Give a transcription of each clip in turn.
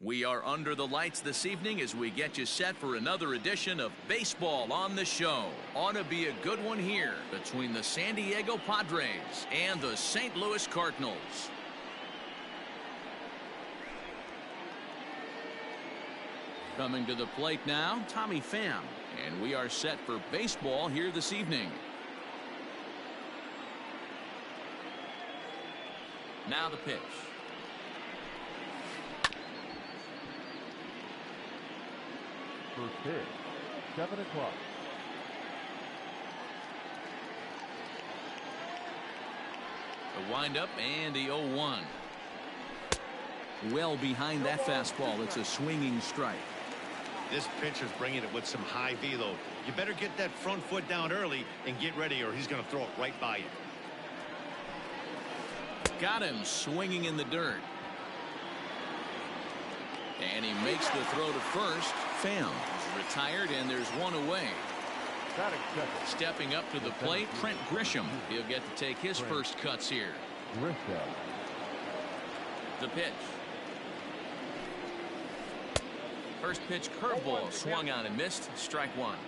We are under the lights this evening as we get you set for another edition of Baseball on the Show. Ought to be a good one here between the San Diego Padres and the St. Louis Cardinals. Coming to the plate now, Tommy Pham, and we are set for baseball here this evening. Now the pitch. First pitch, 7 o'clock. The windup and the 0-1. Well behind that fastball. It's a swinging strike. This pitcher's bringing it with some high velo. You better get that front foot down early and get ready or he's going to throw it right by you. Got him swinging in the dirt. And he makes the throw to first. Pham is retired and there's one away. Stepping up to the plate, Trent Grisham. He'll get to take his first cuts here. The pitch. First pitch curveball swung on and missed. Strike one.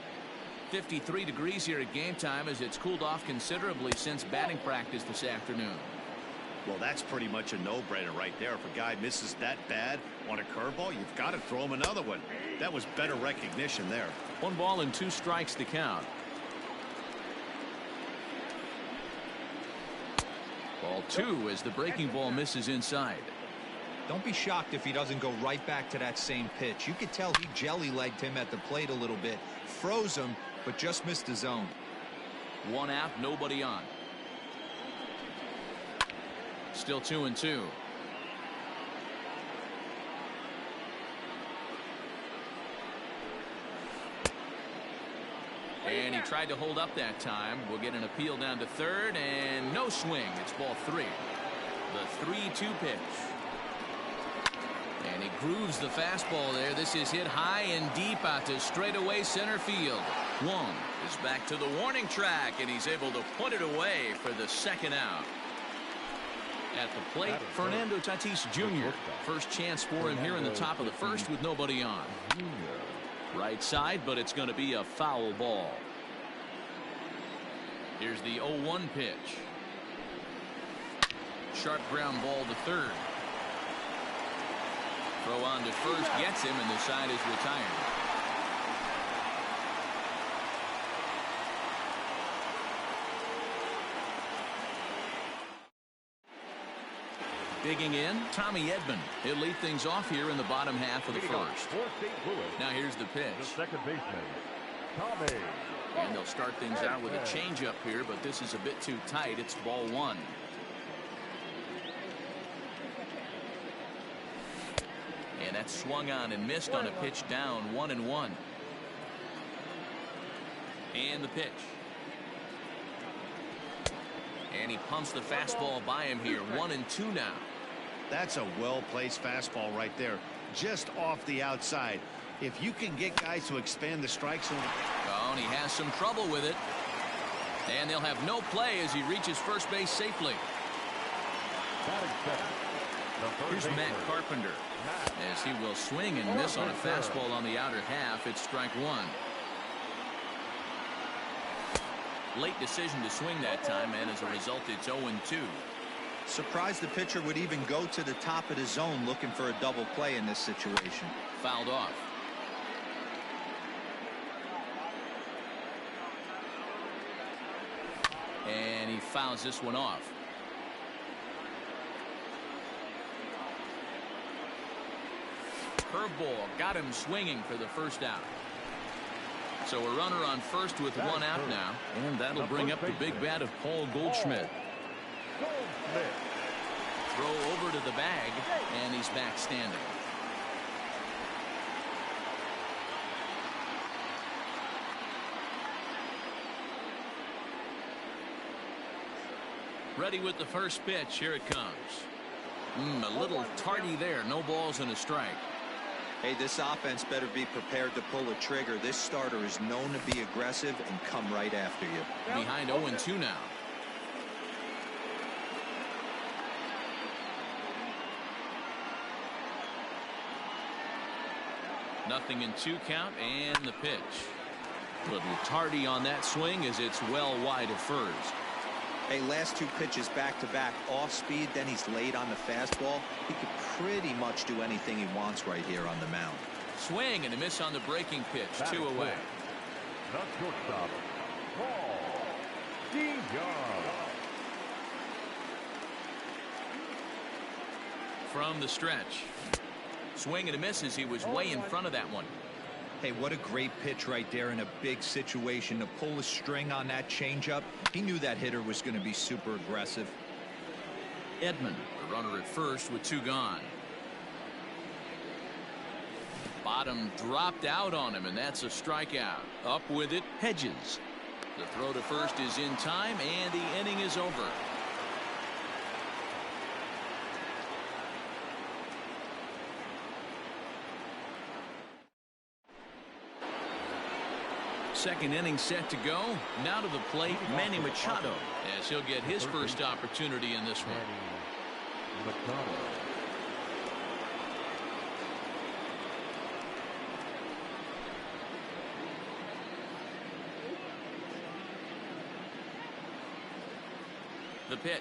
53 degrees here at game time as it's cooled off considerably since batting practice this afternoon. Well, that's pretty much a no-brainer right there. If a guy misses that bad on a curveball, you've got to throw him another one. That was better recognition there. 1 ball and 2 strikes to count. Ball 2 as the breaking ball misses inside. Don't be shocked if he doesn't go right back to that same pitch. You could tell he jelly-legged him at the plate a little bit. Froze him, but just missed the zone. 1 out, nobody on. Still 2-2. And he tried to hold up that time. We'll get an appeal down to third and no swing. It's ball 3. The 3-2 pitch. And he grooves the fastball there. This is hit high and deep out to straightaway center field. Wong is back to the warning track and he's able to put it away for the second out. At the plate, Fernando Tatis Jr. First chance for him here in the top of the first with nobody on. Right side, but it's going to be a foul ball. Here's the 0-1 pitch. Sharp ground ball to third. Throw on to first, gets him, and the side is retired. Digging in, Tommy Edman. He'll lead things off here in the bottom half of the first. Now here's the pitch. The second baseman, Tommy. And they'll start things out with a changeup here, but this is a bit too tight. It's ball 1. And that's swung on and missed on a pitch down 1-1. And the pitch. And he pumps the fastball by him here. 1-2 now. That's a well-placed fastball right there. Just off the outside. If you can get guys to expand the strike zone. Oh, and he has some trouble with it. And they'll have no play as he reaches first base safely. Here's Matt Carpenter. As he will swing and miss on a fastball on the outer half. It's strike 1. Late decision to swing that time, and as a result, it's 0-2. Surprised the pitcher would even go to the top of the zone looking for a double play in this situation. Fouled off. And he fouls this one off. Curveball got him swinging for the first out. So a runner on first with 1 out now, and that'll bring up the big bat of Paul Goldschmidt. Throw over to the bag, and he's back standing. Ready with the first pitch. Here it comes. A little tardy there. No balls and a strike. Hey, this offense better be prepared to pull a trigger. This starter is known to be aggressive and come right after you. Behind 0-2 now. Nothing in 2 count and the pitch. A little tardy on that swing as it's well wide of first. Hey, last 2 pitches back-to-back off speed, then he's late on the fastball. He could pretty much do anything he wants right here on the mound. Swing and a miss on the breaking pitch. 2 away. Not shortstop. Ball. From the stretch. Swing and a miss as he was way in front of that one. Hey, what a great pitch right there in a big situation to pull a string on that changeup. He knew that hitter was going to be super aggressive. Edman, the runner at first with 2 gone. Bottom dropped out on him, and that's a strikeout. Up with it, Hedges. The throw to first is in time, and the inning is over. Second inning set to go. Now to the plate, Manny Machado, as he'll get his first opportunity in this one. The pitch.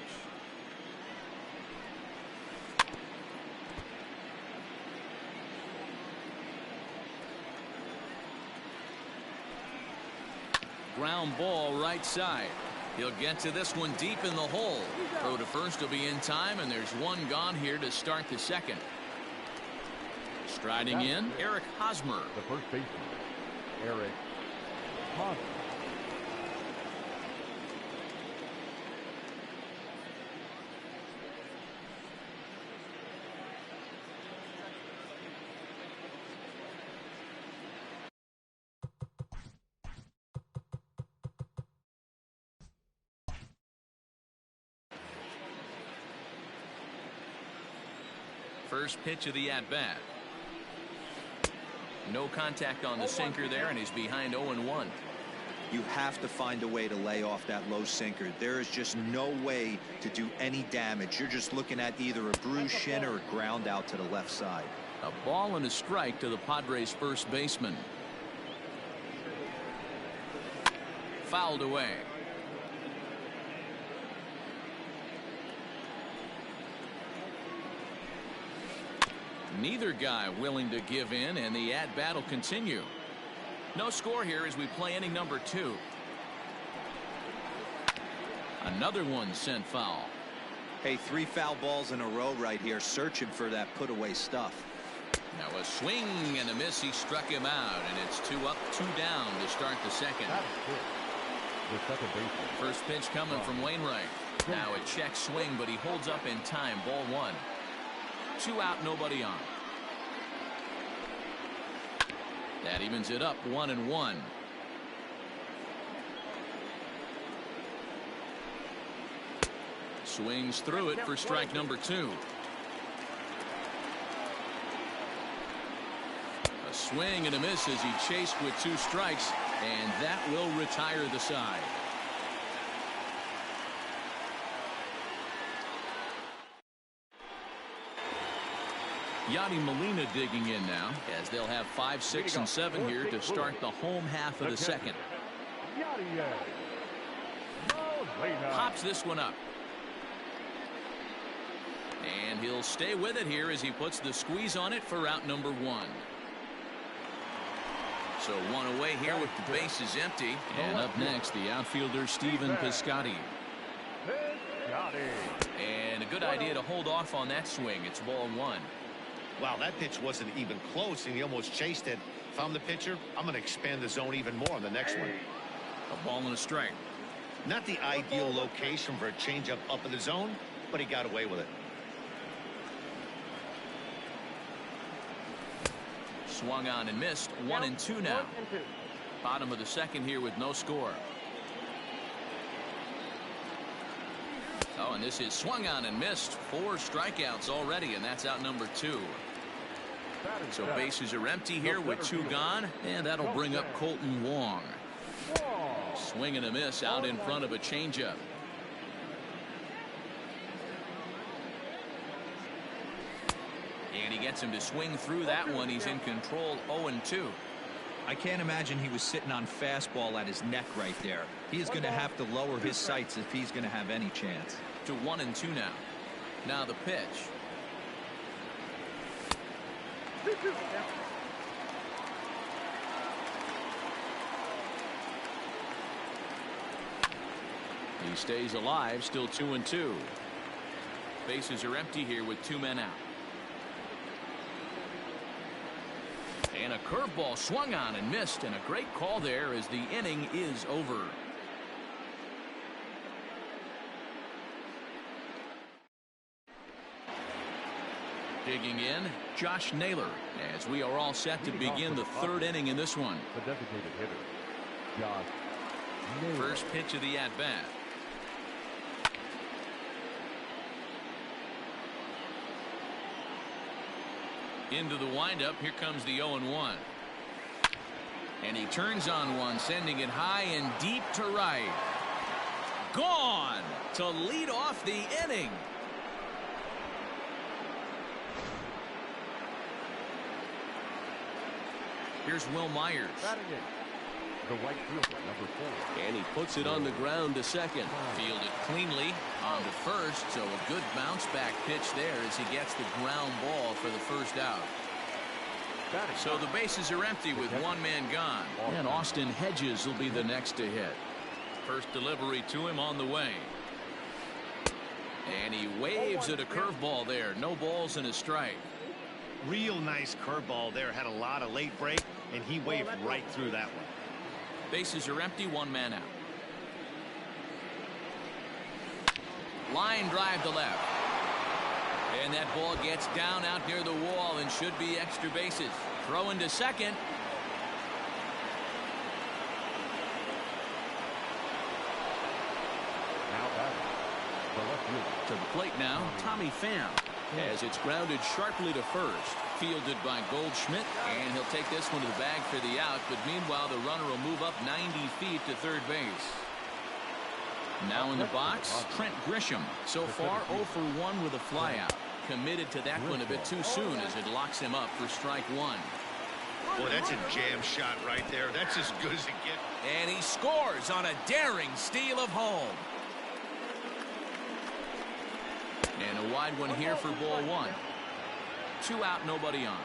Ground ball right side. He'll get to this one deep in the hole. Throw to first will be in time, and there's 1 gone here to start the second. Striding in, Eric Hosmer. The first baseman, Eric Hosmer. First pitch of the at-bat. No contact on the sinker there, and he's behind 0-1. You have to find a way to lay off that low sinker. There is just no way to do any damage. You're just looking at either a bruised shin or a ground out to the left side. A ball and a strike to the Padres' first baseman. Fouled away. Neither guy willing to give in, and the at-bat will continue. No score here as we play inning number 2. Another one sent foul. Hey, 3 foul balls in a row right here, searching for that put-away stuff. Now a swing and a miss. He struck him out, and it's 2 up, 2 down to start the second. The second baseman. First pitch coming from Wainwright. Now a check swing, but he holds up in time. Ball 1. 2 out, nobody on. That evens it up, 1-1. Swings through it for strike number 2. A swing and a miss as he chased with 2 strikes, and that will retire the side. Yadi Molina digging in now, as they'll have 5, 6, and 7 here to start the home half of the second. Pops this one up. And he'll stay with it here as he puts the squeeze on it for out number 1. So 1 away here with the bases empty. And up next, the outfielder Stephen Piscotty. And a good idea to hold off on that swing. It's ball 1. Wow, that pitch wasn't even close, and he almost chased it. If I'm the pitcher, I'm going to expand the zone even more on the next one. A ball and a strike. Not the ideal location for a changeup up in the zone, but he got away with it. Swung on and missed. 1-2 now. Bottom of the second here with no score. Oh, and this is swung on and missed. 4 strikeouts already, and that's out number 2. So bases are empty here with 2 gone, and that'll bring up Colton Wong. Swing and a miss out in front of a changeup. And he gets him to swing through that one. He's in control, 0-2. I can't imagine he was sitting on fastball at his neck right there. He is going to have to lower his sights if he's going to have any chance. To 1-2 now. Now the pitch. He stays alive, still 2-2. Bases are empty here with 2 men out. And a curveball swung on and missed, and a great call there as the inning is over. Digging in, Josh Naylor, as we are all set to begin the 3rd inning in this one. The designated hitter, Josh Naylor. First pitch of the at-bat. Into the windup, here comes the 0-1. And he turns on one, sending it high and deep to right. Gone to lead off the inning. Here's Will Myers. Batting it, the right fielder, number 4. And he puts it on the ground to second. Fielded cleanly on to first, so a good bounce back pitch there as he gets the ground ball for the first out. So the bases are empty with 1 man gone. And Austin Hedges will be the next to hit. First delivery to him on the way. And he waves at a curveball there. No balls and a strike. Real nice curveball there. Had a lot of late break, and he waved right through that one. Bases are empty, 1 man out. Line drive to left. And that ball gets down out near the wall and should be extra bases. Throw into second. Now batting, the left fielder. To the plate now, Tommy Pham. As it's grounded sharply to first. Fielded by Goldschmidt, and he'll take this one to the bag for the out, but meanwhile the runner will move up 90 feet to third base. Now in the box, Trent Grisham. So far 0 for 1 with a flyout. Committed to that one a bit too soon as it locks him up for strike 1. Boy, that's a jam shot right there. That's as good as it gets. And he scores on a daring steal of home. And a wide one here for ball 1. 2 out, nobody on.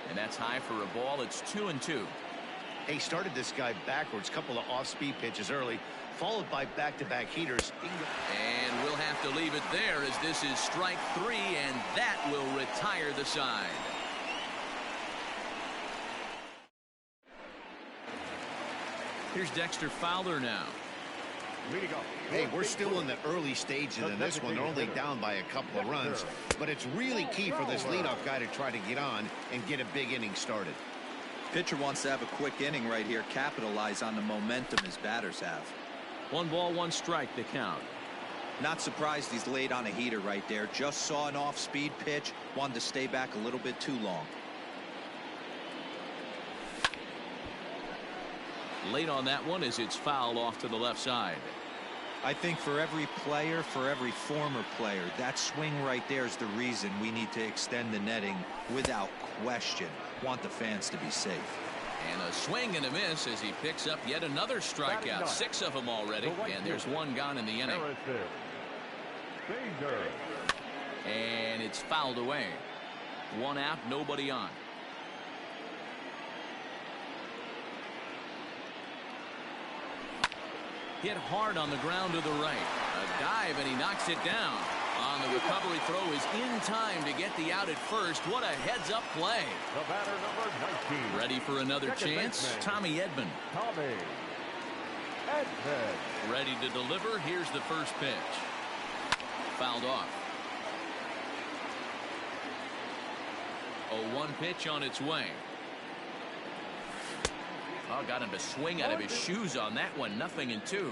And that's high for a ball. It's 2-2. He started this guy backwards. Couple of off-speed pitches early, followed by back-to-back heaters. And we'll have to leave it there as this is strike 3, and that will retire the side. Here's Dexter Fowler now. Hey, we're still in the early stages of this one. They're only down by a couple of runs, but it's really key for this leadoff guy to try to get on and get a big inning started. Pitcher wants to have a quick inning right here, capitalize on the momentum his batters have. 1 ball, 1 strike to count. Not surprised he's laid on a heater right there. Just saw an off-speed pitch, wanted to stay back a little bit too long. Late on that one as it's fouled off to the left side. I think for every player, for every former player, that swing right there is the reason we need to extend the netting without question. Want the fans to be safe. And a swing and a miss as he picks up yet another strikeout. 6 of them already, and there's 1 gone in the inning. And it's fouled away. 1 out, nobody on. Hit hard on the ground to the right. A dive, and he knocks it down. On the recovery throw is in time to get the out at first. What a heads-up play. The batter, number 19. Ready for another chance? Tommy Edman. Tommy Edman. Ready to deliver. Here's the first pitch. Fouled off. 0-1 pitch on its way. Oh, got him to swing out of his shoes on that one. 0-2.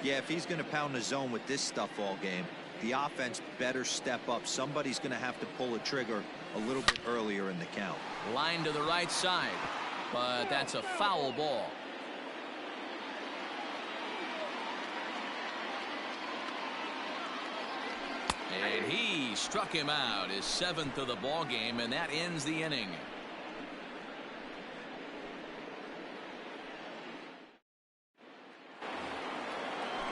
Yeah, if he's going to pound the zone with this stuff all game, the offense better step up. Somebody's going to have to pull a trigger a little bit earlier in the count. Line to the right side, but that's a foul ball. And he struck him out, his 7th of the ball game, and that ends the inning.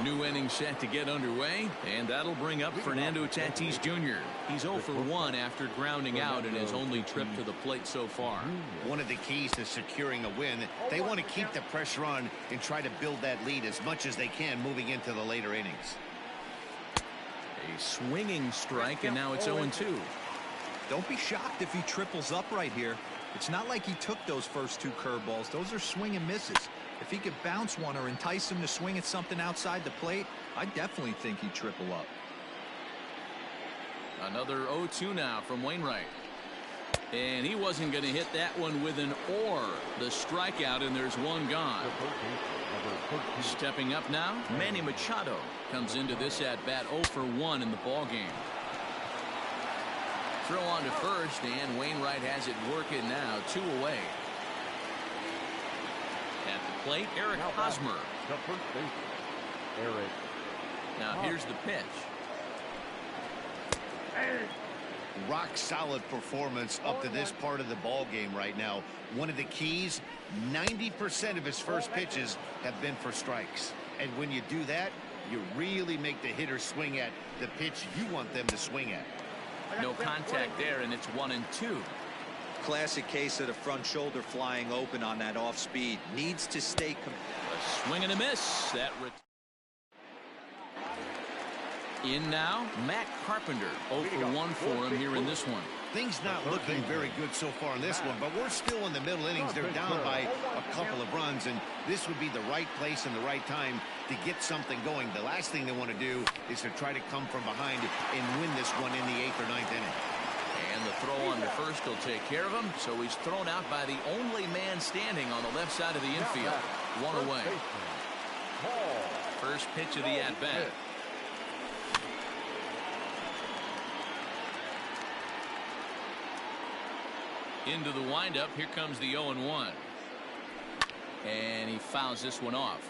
New inning set to get underway, and that'll bring up Fernando Tatis Jr. He's 0 for 1 after grounding out in his only trip to the plate so far. One of the keys to securing a win, they want to keep the pressure on and try to build that lead as much as they can moving into the later innings. A swinging strike, and now it's 0-2. Don't be shocked if he triples up right here. It's not like he took those first 2 curveballs. Those are swing and misses. If he could bounce one or entice him to swing at something outside the plate, I definitely think he'd triple up. Another 0-2 now from Wainwright. And he wasn't going to hit that one with an or. The strikeout, and there's one gone. Stepping up now, Manny Machado comes into this at-bat 0 for 1 in the ballgame. Throw on to first, and Wainwright has it working now, 2 away. At the plate, Eric Hosmer. Now here's the pitch. Rock solid performance up to this part of the ball game right now. One of the keys, 90% of his first pitches have been for strikes. And when you do that, you really make the hitter swing at the pitch you want them to swing at. No contact there, and it's 1-2. Classic case of the front shoulder flying open on that off speed. Needs to stay. A swing and a miss. That in now, Matt Carpenter. 0 for 1 for him here in this one. Things not looking very good so far in this one, but we're still in the middle innings. They're down by a couple of runs, and this would be the right place and the right time to get something going. The last thing they want to do is to try to come from behind and win this one in the 8th or 9th inning. And the throw on to first will take care of him, so he's thrown out by the only man standing on the left side of the infield. 1 away. First pitch of the at-bat. Into the windup. Here comes the 0-1. And he fouls this one off.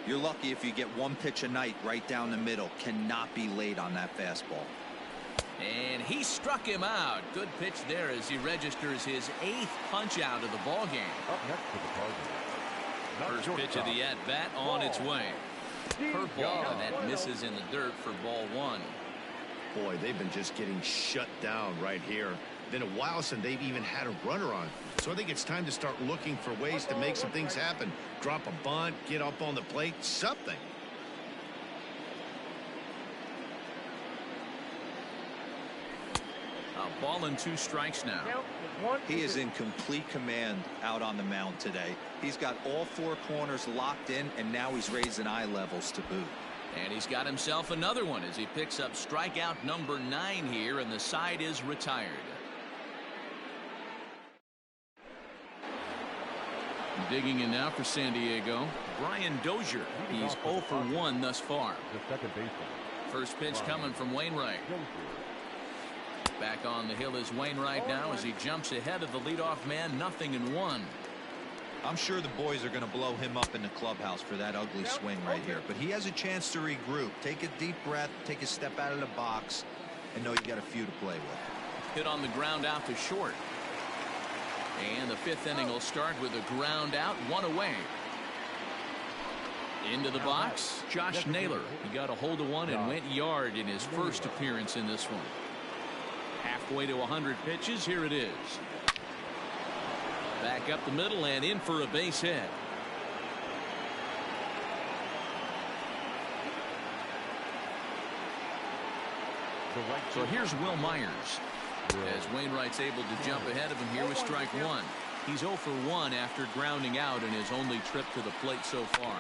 You're lucky if you get 1 pitch a night right down the middle. Cannot be late on that fastball. And he struck him out. Good pitch there as he registers his 8th punch out of the ball game. Up next to the target. First pitch of the at-bat on its way. Curveball, and that misses in the dirt for ball 1. Boy, they've been just getting shut down right here. Been a while since they've even had a runner on. So I think it's time to start looking for ways to make some things happen. Drop a bunt, get up on the plate, something. A ball and 2 strikes now. He is in complete command out on the mound today. He's got all 4 corners locked in, and now he's raising eye levels to boot. And he's got himself another one as he picks up strikeout number 9 here, and the side is retired. Digging in now for San Diego, Brian Dozier. He's 0 for 1 thus far. The second baseman. First pitch coming from Wainwright. Back on the hill is Wainwright now as he jumps ahead of the leadoff man, 0-1. I'm sure the boys are going to blow him up in the clubhouse for that ugly swing right here. But he has a chance to regroup. Take a deep breath, take a step out of the box, and know you got a few to play with. Hit on the ground out to short. And the 5th inning will start with a ground out, 1 away. Into the box, Josh Naylor. He got a hold of one and went yard in his first appearance in this one. Halfway to 100 pitches, here it is. Back up the middle and in for a base hit. So here's Will Myers. As Wainwright's able to jump ahead of him here with strike 1. He's 0 for 1 after grounding out in his only trip to the plate so far.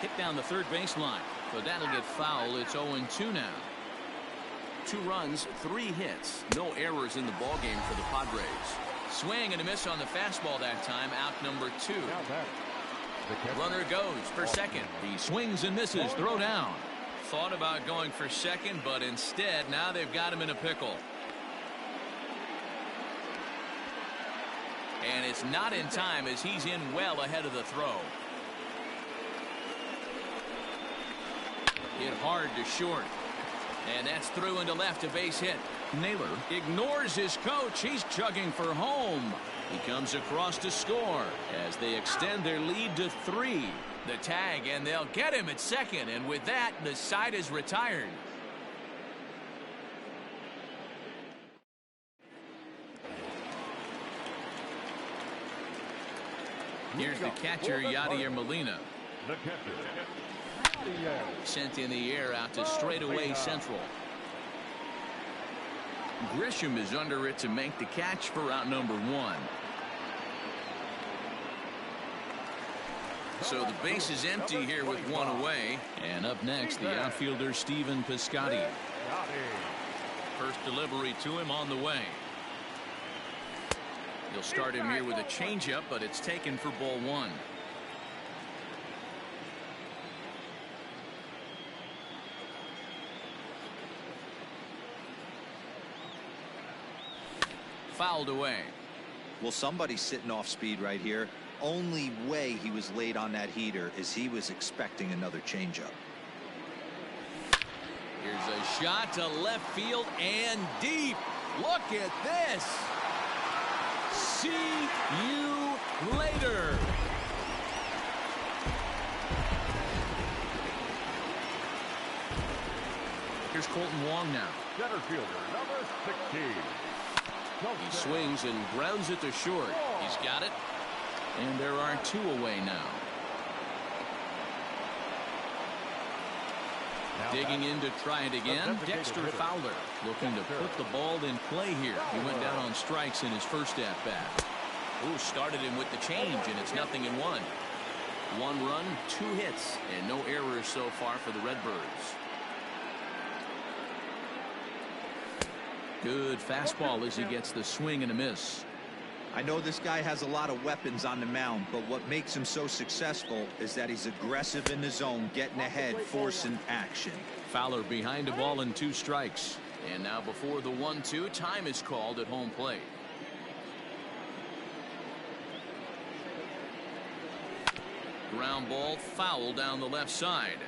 Hit down the third baseline, but that'll get foul. It's 0-2 now. 2 runs, 3 hits, no errors in the ballgame for the Padres. Swing and a miss on the fastball that time, out number 2. Runner goes for second. He swings and misses, throw down. Thought about going for second, but instead now they've got him in a pickle. And it's not in time as he's in well ahead of the throw. Hit hard to short. And that's through into left, a base hit. Naylor ignores his coach. He's chugging for home. He comes across to score as they extend their lead to 3. The tag, and they'll get him at second. And with that, the side is retired. Here's the catcher, Yadier Molina. The catcher. Sent in the air out to straightaway central. Grisham is under it to make the catch for out number 1. So the base is empty here with 1 away. And up next, the outfielder Stephen Piscotty. First delivery to him on the way. He'll start him here with a changeup, but it's taken for ball 1. Fouled away. Well, somebody's sitting off speed right here. Only way he was late on that heater is he was expecting another changeup. Here's a shot to left field and deep. Look at this. See you later. Here's Colton Wong now. Center fielder, number 16. He swings and grounds it to short. He's got it. And there are 2 away now. Digging in to try it again. Dexter Fowler looking to put the ball in play here. He went down on strikes in his first at bat. Ooh, started him with the change, and it's 0-1. 1 run, 2 hits, and no errors so far for the Redbirds. Good fastball as he gets the swing and a miss. I know this guy has a lot of weapons on the mound, but what makes him so successful is that he's aggressive in the zone, getting ahead, forcing action. Fowler behind a ball and 2 strikes. And now before the 1-2, time is called at home plate. Ground ball foul down the left side.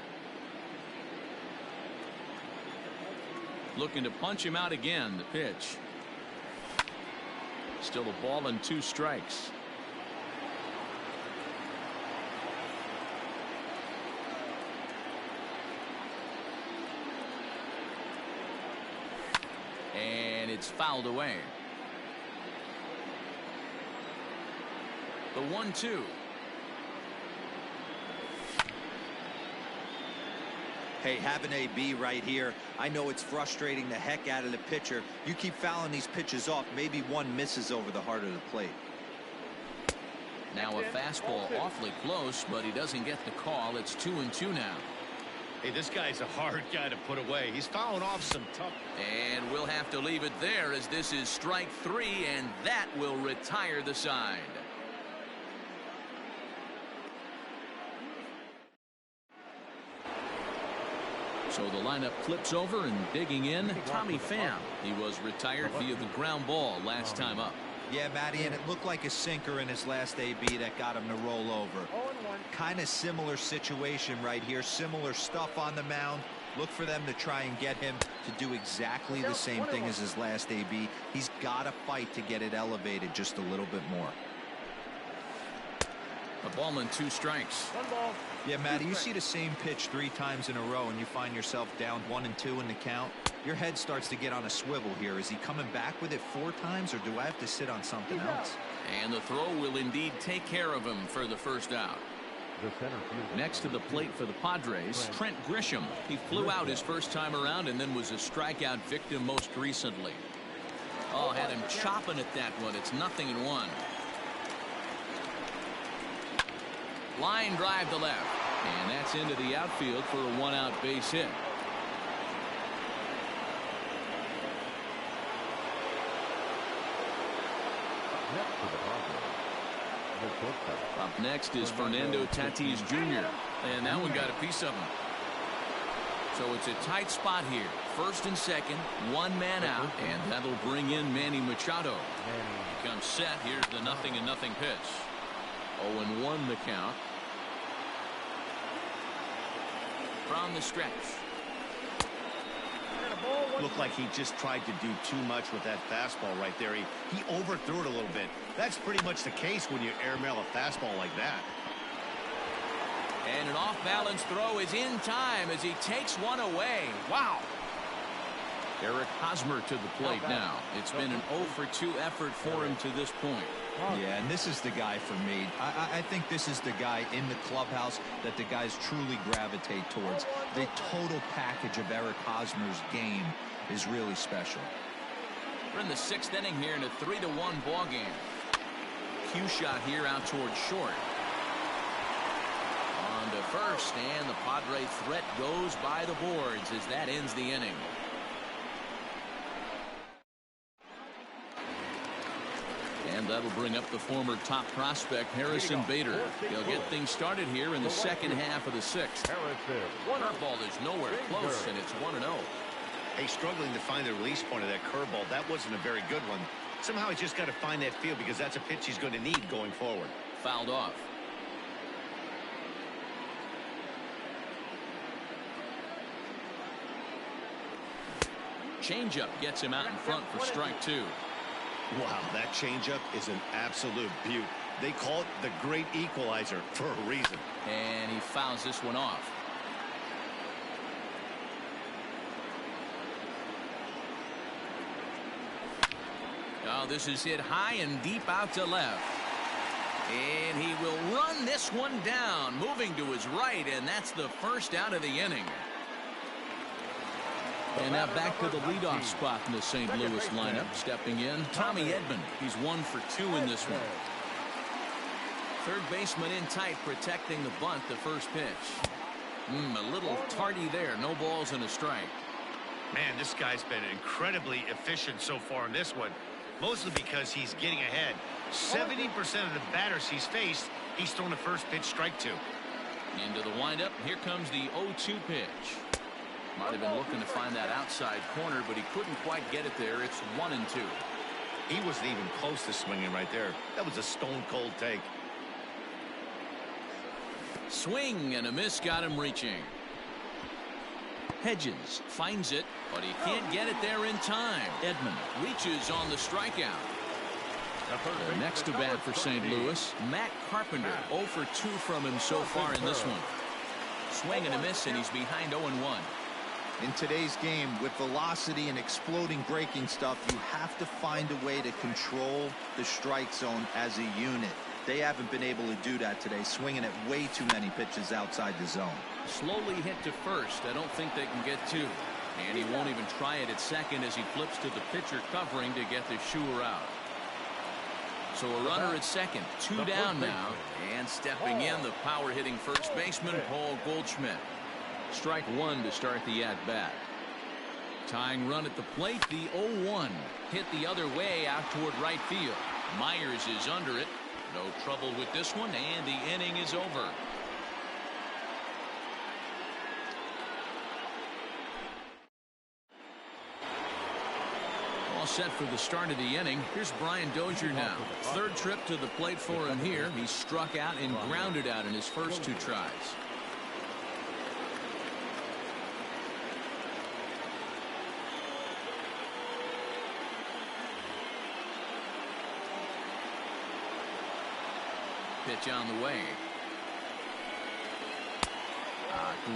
Looking to punch him out again. The pitch. Still a ball and 2 strikes. And it's fouled away. The 1-2. Hey, have an AB right here. I know it's frustrating the heck out of the pitcher. You keep fouling these pitches off, maybe one misses over the heart of the plate. Now a fastball awfully close, but he doesn't get the call. It's 2-2 now. Hey, this guy's a hard guy to put away. He's fouling off some tough. And we'll have to leave it there as this is strike 3, and that will retire the side. So the lineup flips over, and digging in, Tommy Pham. He was retired via the ground ball last time up. Yeah, Matty, and it looked like a sinker in his last AB that got him to roll over. Kind of similar situation right here. Similar stuff on the mound. Look for them to try and get him to do exactly the same thing as his last AB. He's got to fight to get it elevated just a little bit more. A ball and 2 strikes. Yeah, Matty, you see the same pitch 3 times in a row and you find yourself down 1-2 in the count. Your head starts to get on a swivel here. Is he coming back with it 4 times, or do I have to sit on something else? And the throw will indeed take care of him for the first out. Next to the plate for the Padres, Trent Grisham. He flew out his first time around and then was a strikeout victim most recently. Oh, had him chopping at that one. It's 0-1. Line drive to left, and that's into the outfield for a 1-out base hit. Up next is Fernando Tatis Jr., and that one got a piece of him. So it's a tight spot here. First and second, 1 man out, and that'll bring in Manny Machado. He comes set. Here's the 0-0 pitch. 0-1 the count. From the stretch. Looked like he just tried to do too much with that fastball right there. He overthrew it a little bit. That's pretty much the case when you airmail a fastball like that. And an off-balance throw is in time as he takes one away. Wow. Eric Hosmer to the plate now. It's been an 0 for 2 effort for him to this point. Yeah, and this is the guy for me. I think this is the guy in the clubhouse that the guys truly gravitate towards. The total package of Eric Hosmer's game is really special. We're in the 6th inning here in a 3-1 ball game. Cue shot here out towards short. On to first, and the Padre threat goes by the boards as that ends the inning. And that'll bring up the former top prospect, Harrison Bader. He'll get things started here in the second half of the 6th. Curveball is nowhere close, and it's 1-0. Hey, struggling to find the release point of that curveball. That wasn't a very good one. Somehow he's just got to find that feel because that's a pitch he's going to need going forward. Fouled off. Changeup gets him out in front for strike 2. Wow, that changeup is an absolute beaut. They call it the great equalizer for a reason. And he fouls this one off. Oh, this is hit high and deep out to left. And he will run this one down, moving to his right, and that's the first out of the inning. And now back to the leadoff spot in the St. Louis lineup. Stepping in, Tommy Edman. He's 1 for 2 in this one. Third baseman in tight, protecting the bunt, the first pitch. A little tardy there. No balls and a strike. Man, this guy's been incredibly efficient so far in this one. Mostly because he's getting ahead. 70% of the batters he's faced, he's thrown a first pitch strike to. Into the windup. Here comes the 0-2 pitch. Might have been looking to find that outside corner, but he couldn't quite get it there. It's 1-2. He wasn't even close to swinging right there. That was a stone-cold take. Swing and a miss got him reaching. Hedges finds it, but he can't get it there in time. Edman reaches on the strikeout. The next to bat for St. Louis, Matt Carpenter. 0 for 2 from him so far in this one. Swing and a miss, and he's behind 0-1. In today's game, with velocity and exploding breaking stuff, you have to find a way to control the strike zone as a unit. They haven't been able to do that today, swinging at way too many pitches outside the zone. Slowly hit to first. I don't think they can get 2. And he won't even try it at second as he flips to the pitcher covering to get the shooter out. So a runner at second, 2 down now. And stepping in, the power-hitting first baseman, Paul Goldschmidt. Strike 1 to start the at-bat. Tying run at the plate, the 0-1. Hit the other way out toward right field. Myers is under it. No trouble with this one, and the inning is over. All set for the start of the inning. Here's Brian Dozier now. Third trip to the plate for him here. He struck out and grounded out in his first 2 tries. Pitch on the way.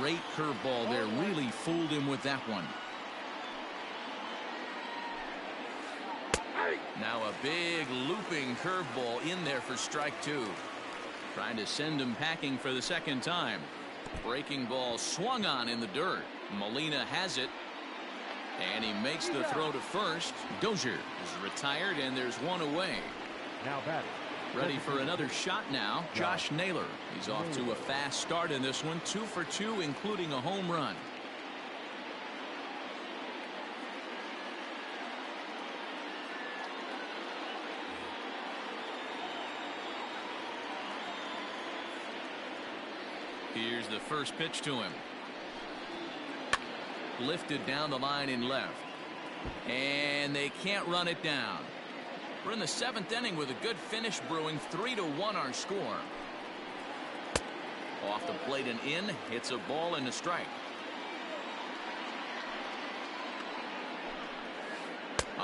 Great curveball there. Really fooled him with that one. Now a big looping curveball in there for strike 2. Trying to send him packing for the second time. Breaking ball swung on in the dirt. Molina has it. And he makes the throw to first. Dozier is retired, and there's 1 away. Now batting. Ready for another shot now, Josh Naylor. He's off to a fast start in this one, 2 for 2, including a home run. Here's the first pitch to him. Lifted down the line in left. And they can't run it down. We're in the 7th inning with a good finish brewing. 3-1 our score. Off the plate and in. Hits a ball and a strike.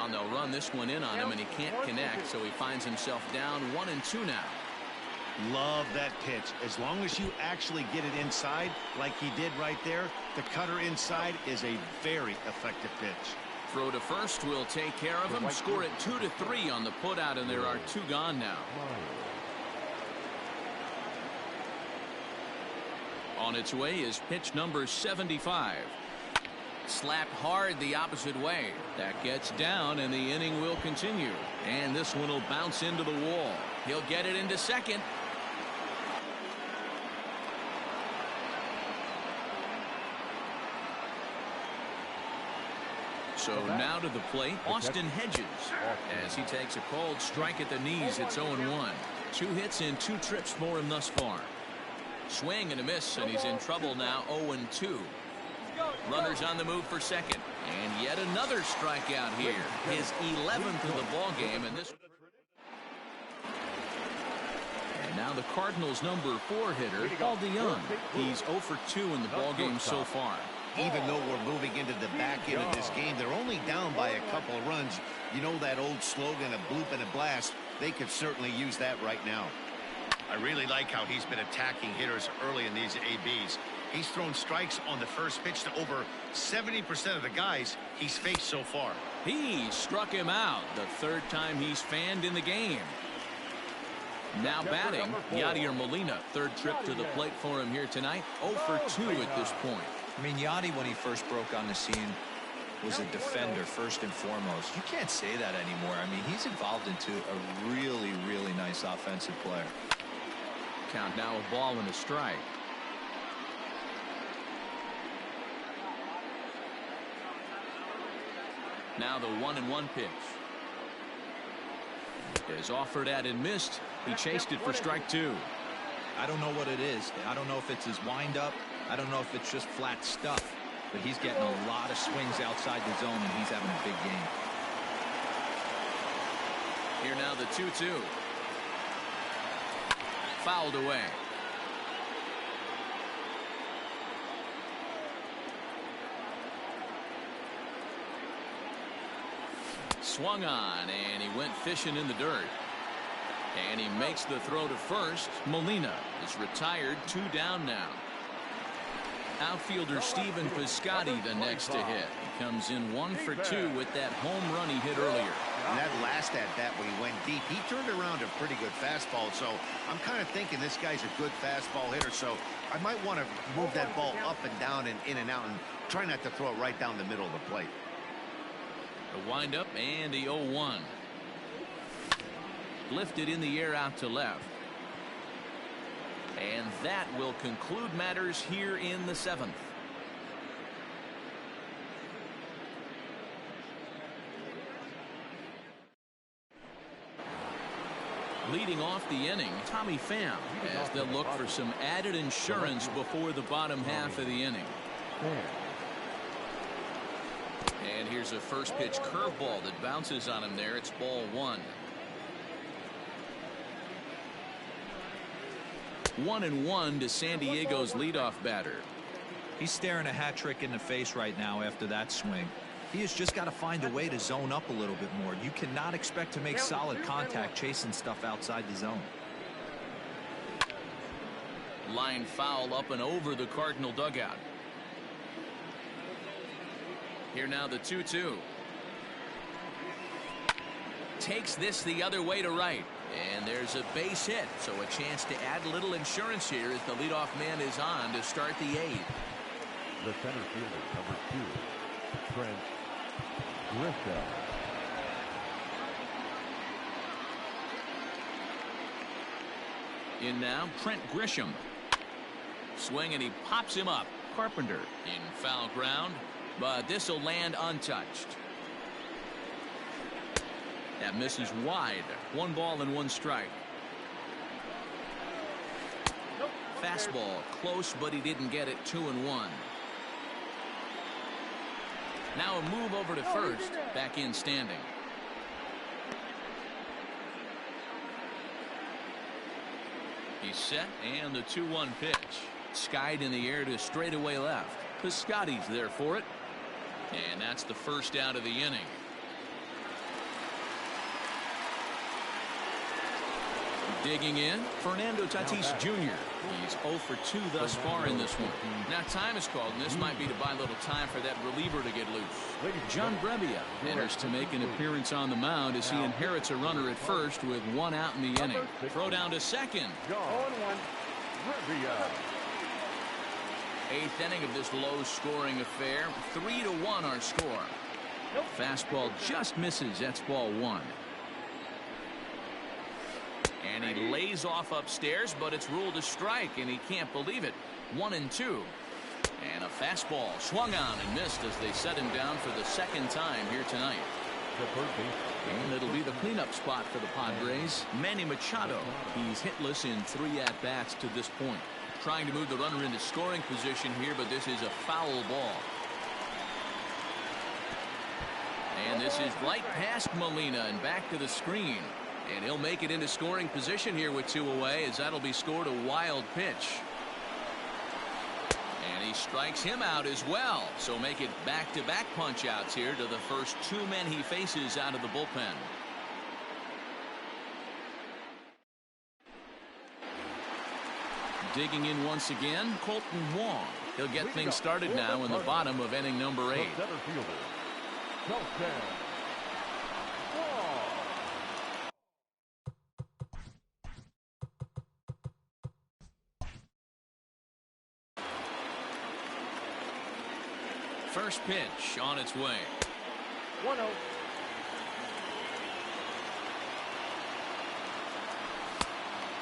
And they'll run this one in on him, and he can't connect, so he finds himself down 1-2 now. Love that pitch. As long as you actually get it inside like he did right there, the cutter inside is a very effective pitch. Throw to first will take care of him. Score it 2-3 on the putout, and there are 2 gone now. On its way is pitch number 75. Slapped hard the opposite way. That gets down, and the inning will continue. And this one will bounce into the wall. He'll get it into second. So now to the plate, Austin Hedges, as he takes a cold strike at the knees. It's 0-1. 2 hits in 2 trips for him thus far. Swing and a miss, and he's in trouble now. 0-2. Runners on the move for second, and yet another strikeout here. His 11th of the ball game, and this. And now the Cardinals' number 4 hitter, Paul DeYoung. He's 0 for 2 in the ball game so far. Even though we're moving into the back end of this game, they're only down by a couple of runs. You know that old slogan, a bloop and a blast. They could certainly use that right now. I really like how he's been attacking hitters early in these ABs. He's thrown strikes on the first pitch to over 70% of the guys he's faced so far. He struck him out the 3rd time he's fanned in the game. Now batting, Yadier Molina. 3rd trip to the plate for him here tonight. 0 for 2 at this point. I mean, Yadi, when he first broke on the scene, was a defender first and foremost. You can't say that anymore. I mean, he's evolved into a really, really nice offensive player. Count now a ball and a strike. Now the 1-1 pitch. Is offered at and missed. He chased it for strike 2. I don't know what it is. I don't know if it's his windup. I don't know if it's just flat stuff. But he's getting a lot of swings outside the zone, and he's having a big game. Here now the 2-2. Fouled away. Swung on, and he went fishing in the dirt. And he makes the throw to first. Molina is retired. 2 down now. Outfielder Stephen Piscotty the next to hit. He comes in 1 for 2 with that home run he hit earlier. And that last at bat when he went deep, he turned around a pretty good fastball. So I'm kind of thinking this guy's a good fastball hitter. So I might want to move that ball up and down and in and out and try not to throw it right down the middle of the plate. The windup and the 0-1. Lifted in the air out to left. And that will conclude matters here in the 7th. Leading off the inning, Tommy Pham, as they'll look for some added insurance before the bottom half of the inning. And here's a first pitch curveball that bounces on him there. It's ball 1. 1-1 to San Diego's leadoff batter. He's staring a hat trick in the face right now after that swing. He has just got to find a way to zone up a little bit more. You cannot expect to make solid contact chasing stuff outside the zone. Line foul up and over the Cardinal dugout. Here now the 2-2. Takes this the other way to right. And there's a base hit, so a chance to add a little insurance here as the leadoff man is on to start the 8th. The center fielder, number 2, Trent Grisham. In now, Trent Grisham. Swing, and he pops him up. Carpenter in foul ground, but this will land untouched. That misses wide. 1 ball and 1 strike. Fastball close, but he didn't get it. 2-1. Now a move over to first. Back in standing. He's set, and the 2-1 pitch. Skied in the air to straightaway left. Piscotty's there for it. And that's the first out of the inning. Digging in, Fernando Tatis Jr. He's 0 for 2 thus far in this one. Now time is called, and this might be to buy a little time for that reliever to get loose. John Brebbia enters to make an appearance on the mound as he inherits a runner at first with 1 out in the inning. Throw down to second. 0-1. Brebbia. 8th inning of this low-scoring affair. 3-1 our score. Fastball just misses. That's ball 1. And he lays off upstairs, but it's ruled a strike, and he can't believe it. 1-2. And a fastball swung on and missed as they set him down for the 2nd time here tonight. And it'll be the cleanup spot for the Padres. Manny Machado. He's hitless in 3 at-bats to this point. Trying to move the runner into scoring position here, but this is a foul ball. And this is right past Molina and back to the screen. And he'll make it into scoring position here with 2 away, as that'll be scored a wild pitch. And he strikes him out as well. So make it back-to-back punch-outs here to the first 2 men he faces out of the bullpen. Digging in once again, Colton Wong. He'll get things started now in the bottom of inning number 8. First pitch on its way. 1-0.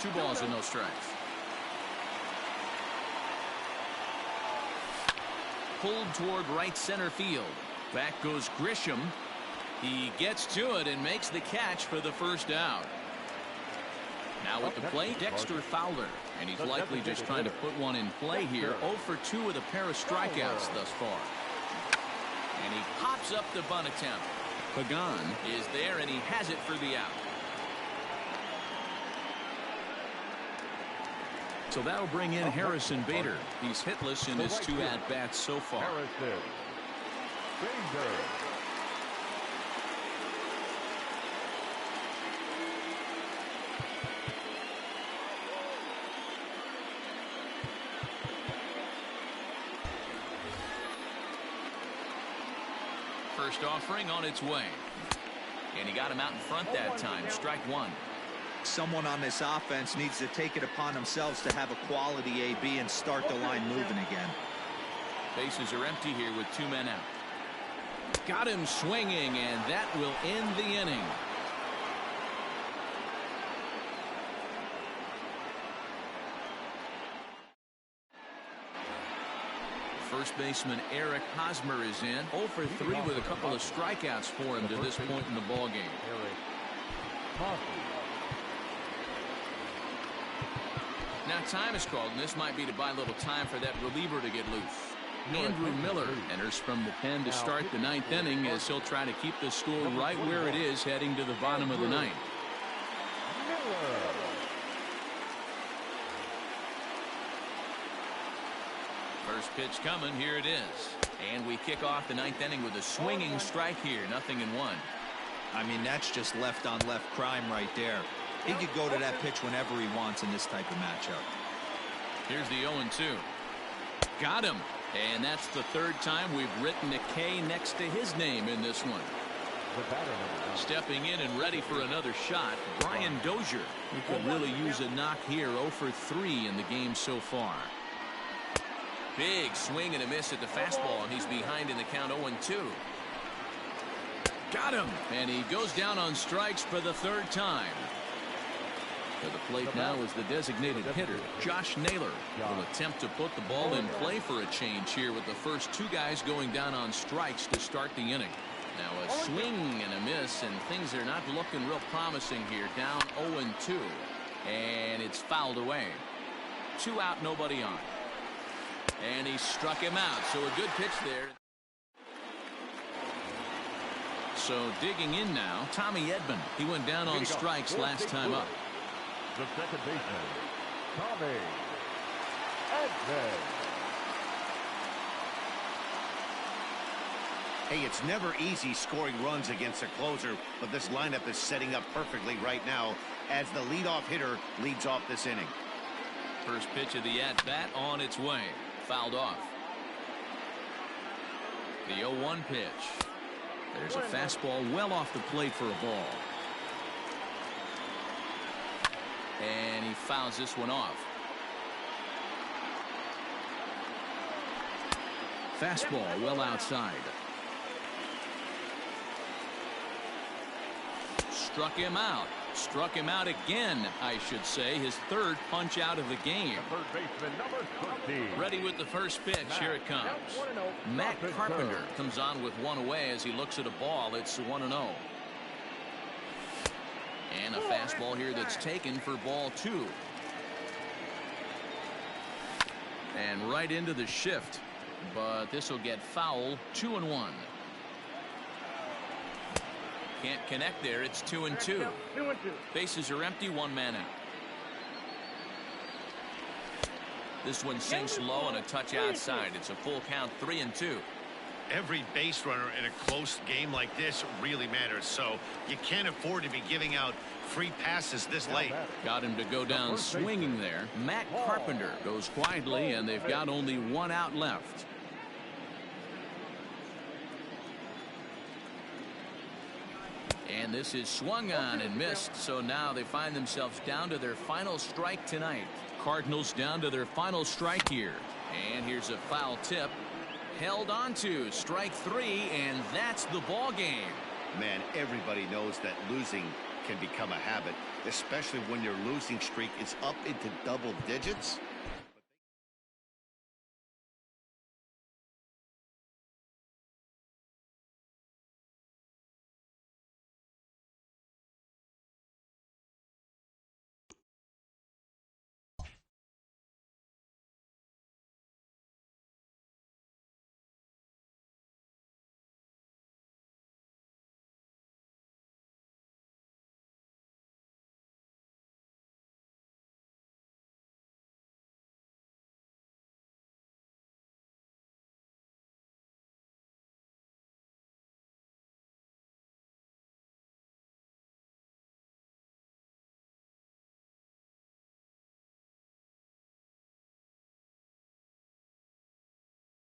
Two balls and no strikes. Pulled toward right center field. Back goes Grisham. He gets to it and makes the catch for the first out. Now at the plate, Dexter Fowler. And he's likely just trying to put one in play here. 0 for 2 with a pair of strikeouts thus far. And he pops up the bunt attempt. Pagan is there, and he has it for the out. So that'll bring in Harrison Bader. He's hitless in his 2 at-bats so far. First offering on its way. And he got him out in front that time. Strike 1. Someone on this offense needs to take it upon themselves to have a quality AB and start the line moving again. Bases are empty here with 2 men out. Got him swinging, and that will end the inning. First baseman Eric Hosmer is in. 0 for 3 with a couple of strikeouts for him to this point in the ballgame. Now time is called, and this might be to buy a little time for that reliever to get loose. Andrew Miller enters from the pen to start the 9th inning, as he'll try to keep the score right where it is heading to the bottom of the 9th. First pitch coming. Here it is. And we kick off the 9th inning with a swinging strike here. 0-1. I mean, that's just left on left crime right there. He could go to that pitch whenever he wants in this type of matchup. Here's the 0-2. Got him. And that's the 3rd time we've written a K next to his name in this one. Stepping in and ready for another shot, Brian Dozier. He could really use a knock here. 0 for 3 in the game so far. Big swing and a miss at the fastball, and he's behind in the count. 0-2. Got him. And he goes down on strikes for the 3rd time. To the plate now is the designated hitter, Josh Naylor. Will attempt to put the ball in play for a change here with the first 2 guys going down on strikes to start the inning. Now a swing and a miss, and things are not looking real promising here. Down 0-2. And it's fouled away. 2 out, nobody on. And he struck him out. So a good pitch there. So digging in now, Tommy Edman. He went down on strikes last time up. The second baseman, Tommy Edman. Hey, it's never easy scoring runs against a closer, but this lineup is setting up perfectly right now. as the leadoff hitter leads off this inning. First pitch of the at-bat on its way. Fouled off. The 0-1 pitch. There's a fastball well off the plate for a ball. And he fouls this one off. Fastball well outside. Struck him out. Struck him out again, I should say. His third punch out of the game. Third baseman, number 13. Ready with the first pitch. Here it comes. Matt Carpenter comes on with one away as he looks at a ball. It's 1-0. And a fastball here that's taken for ball 2. And right into the shift. But this will get foul. 2-1. Can't connect there. It's 2-2. Bases are empty. One man out. This one sinks low and a touch outside. It's a full count. 3-2. Every base runner in a close game like this really matters, so you can't afford to be giving out free passes this late. Got him to go down swinging there. Matt Carpenter goes quietly, and they've got only one out left. And this is swung on and missed, so now they find themselves down to their final strike tonight. Cardinals down to their final strike here. And here's a foul tip. Held on to strike 3, and that's the ball game. Man, everybody knows that losing can become a habit, especially when your losing streak is up into double digits.